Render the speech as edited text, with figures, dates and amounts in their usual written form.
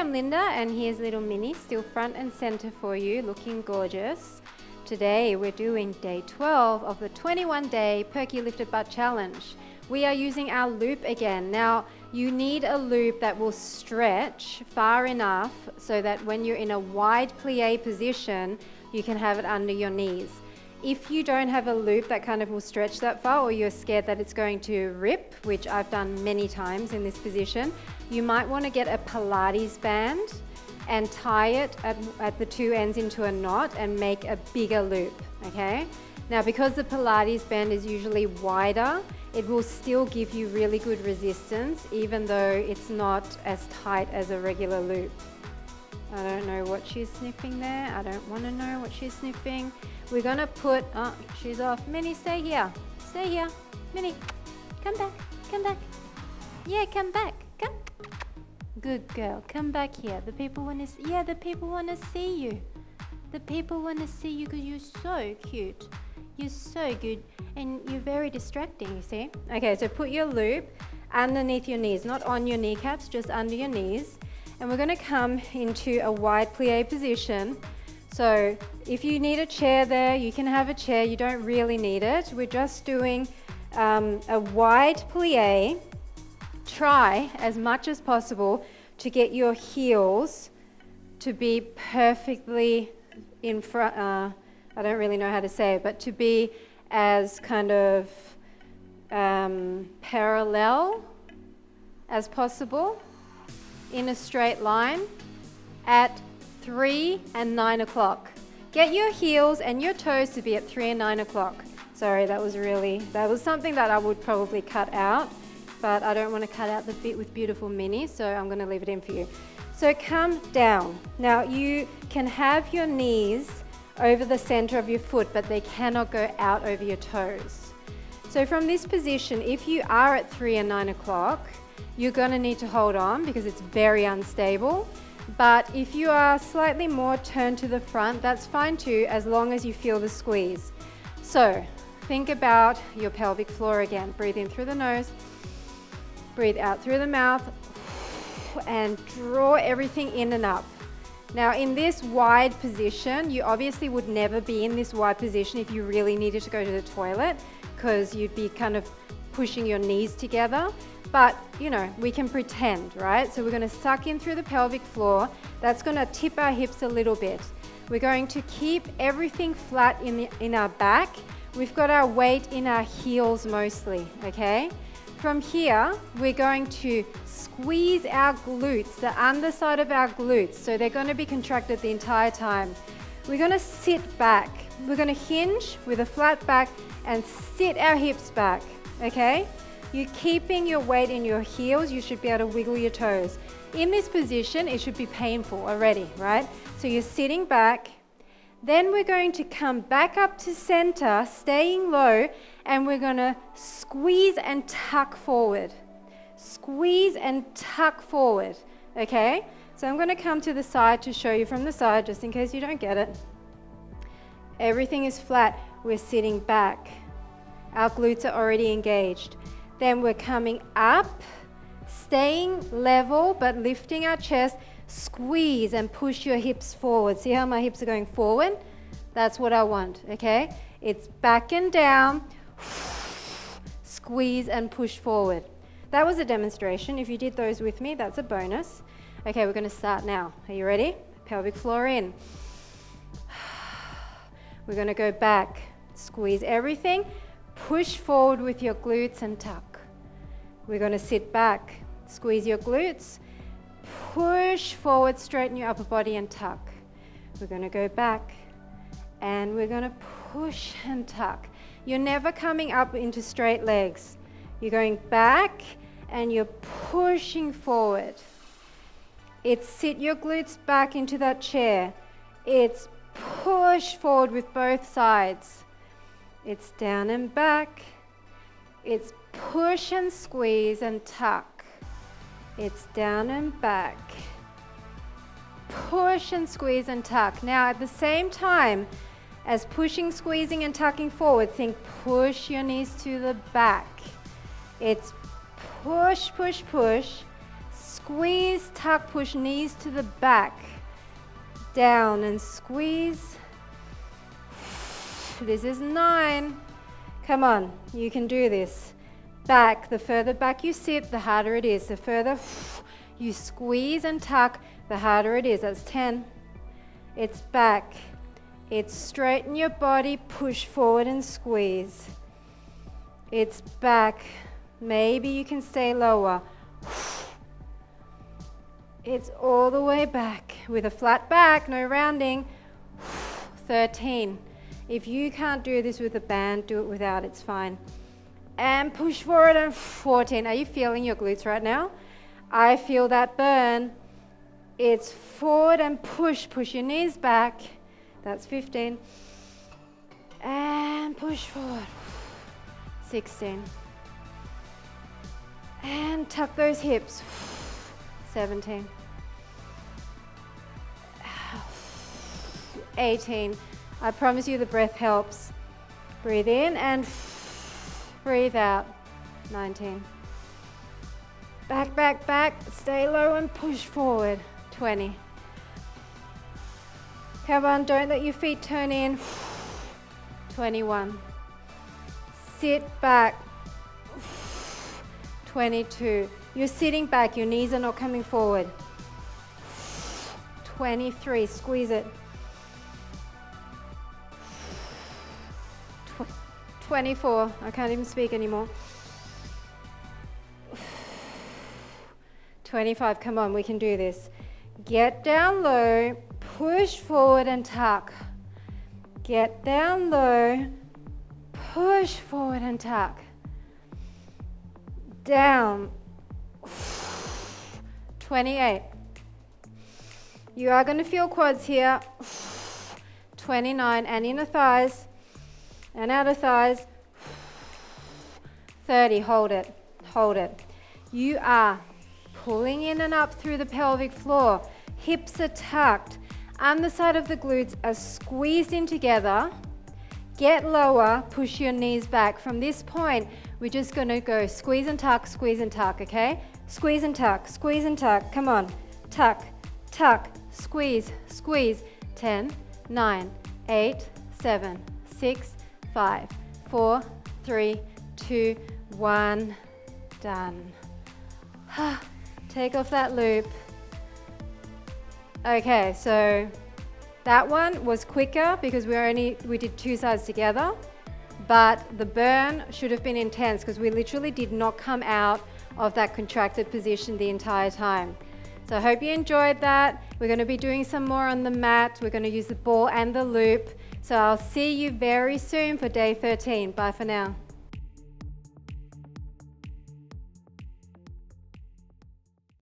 I'm Linda, and here's little Minnie, still front and center for you, looking gorgeous. Today we're doing day 12 of the 21-day Perky Lifted Butt Challenge. We are using our loop again. Now, you need a loop that will stretch far enough so that when you're in a wide plie position, you can have it under your knees. If you don't have a loop that kind of will stretch that far, or you're scared that it's going to rip, which I've done many times in this position, you might want to get a Pilates band and tie it at the two ends into a knot and make a bigger loop, okay? Now, because the Pilates band is usually wider, it will still give you really good resistance, even though it's not as tight as a regular loop. I don't know what she's sniffing there. I don't want to know what she's sniffing. We're gonna put, oh, she's off. Minnie, stay here. Stay here. Minnie, come back. Come back. Yeah, come back. Come. Good girl. Come back here. The people want to, yeah, the people want to see you. The people want to see you because you're so cute. You're so good. And you're very distracting, you see? Okay, so put your loop underneath your knees, not on your kneecaps, just under your knees. And we're going to come into a wide plie position. So if you need a chair there, you can have a chair. You don't really need it. We're just doing a wide plie. Try as much as possible to get your heels to be perfectly in front. I don't really know how to say it, but to be as kind of parallel as possible in a straight line at 3 and 9 o'clock. Get your heels and your toes to be at 3 and 9 o'clock. Sorry, that was something that I would probably cut out, but I don't want to cut out the bit with beautiful Minnie, so I'm going to leave it in for you. So come down. Now you can have your knees over the center of your foot, but they cannot go out over your toes. So from this position, if you are at 3 and 9 o'clock, you're going to need to hold on because it's very unstable. But if you are slightly more turned to the front, that's fine too, as long as you feel the squeeze. So think about your pelvic floor again. Breathe in through the nose, breathe out through the mouth, and draw everything in and up. Now, in this wide position, you obviously would never be in this wide position if you really needed to go to the toilet, because you'd be kind of pushing your knees together. But, you know, we can pretend, right? So we're going to suck in through the pelvic floor. That's going to tip our hips a little bit. We're going to keep everything flat in our back. We've got our weight in our heels mostly, okay? From here, we're going to squeeze our glutes, the underside of our glutes. So they're going to be contracted the entire time. We're going to sit back. We're going to hinge with a flat back and sit our hips back, okay? You're keeping your weight in your heels. You should be able to wiggle your toes. In this position, it should be painful already, right? So you're sitting back. Then we're going to come back up to center, staying low, and we're going to squeeze and tuck forward. Squeeze and tuck forward, okay? So I'm going to come to the side to show you from the side, just in case you don't get it. Everything is flat. We're sitting back. Our glutes are already engaged. Then we're coming up, staying level, but lifting our chest. Squeeze and push your hips forward. See how my hips are going forward? That's what I want, okay? It's back and down. Squeeze and push forward. That was a demonstration. If you did those with me, that's a bonus. Okay, we're going to start now. Are you ready? Pelvic floor in. We're going to go back. Squeeze everything. Push forward with your glutes and tuck. We're going to sit back. Squeeze your glutes. Push forward, straighten your upper body and tuck. We're going to go back and we're going to push and tuck. You're never coming up into straight legs. You're going back and you're pushing forward. It's sit your glutes back into that chair. It's push forward with both sides. It's down and back. It's push and squeeze and tuck. It's down and back. Push and squeeze and tuck. Now at the same time as pushing, squeezing and tucking forward, think push your knees to the back. It's push, push, push, Squeeze, tuck, push, knees to the back. Down and squeeze. This is 9. Come on, you can do this. Back, the further back you sit, the harder it is. The further you squeeze and tuck, the harder it is. That's 10. It's back. It's straighten your body, push forward and squeeze. It's back. Maybe you can stay lower. It's all the way back with a flat back, no rounding. 13. If you can't do this with a band, do it without, it's fine. And push forward and 14. Are you feeling your glutes right now? I feel that burn. It's forward and push your knees back. That's 15. And push forward. 16. And tuck those hips. 17. 18. I promise you the breath helps. Breathe in and breathe out. 19. Back, back, back. Stay low and push forward. 20. Come on, don't let your feet turn in. 21. Sit back. 22. You're sitting back, your knees are not coming forward. 23. Squeeze it. 24. I can't even speak anymore. 25. Come on, we can do this. Get down low, push forward and tuck. Get down low, push forward and tuck. Down. 28. You are going to feel quads here. 29, and inner thighs and outer thighs. 30. Hold it. Hold it. You are pulling in and up through the pelvic floor. Hips are tucked. Underside of the glutes are squeezed in together. Get lower, push your knees back. From this point, we're just going to go squeeze and tuck, okay? Squeeze and tuck, squeeze and tuck. Come on. Tuck, tuck, squeeze, squeeze. 10, 9, 8, 7, 6, 5, 4, 3, 2, 1. Done. Take off that loop. Okay, so that one was quicker because we did 2 sides together, but the burn should have been intense because we literally did not come out of that contracted position the entire time. So I hope you enjoyed that. We're going to be doing some more on the mat. We're going to use the ball and the loop. So I'll see you very soon for day 13. Bye for now.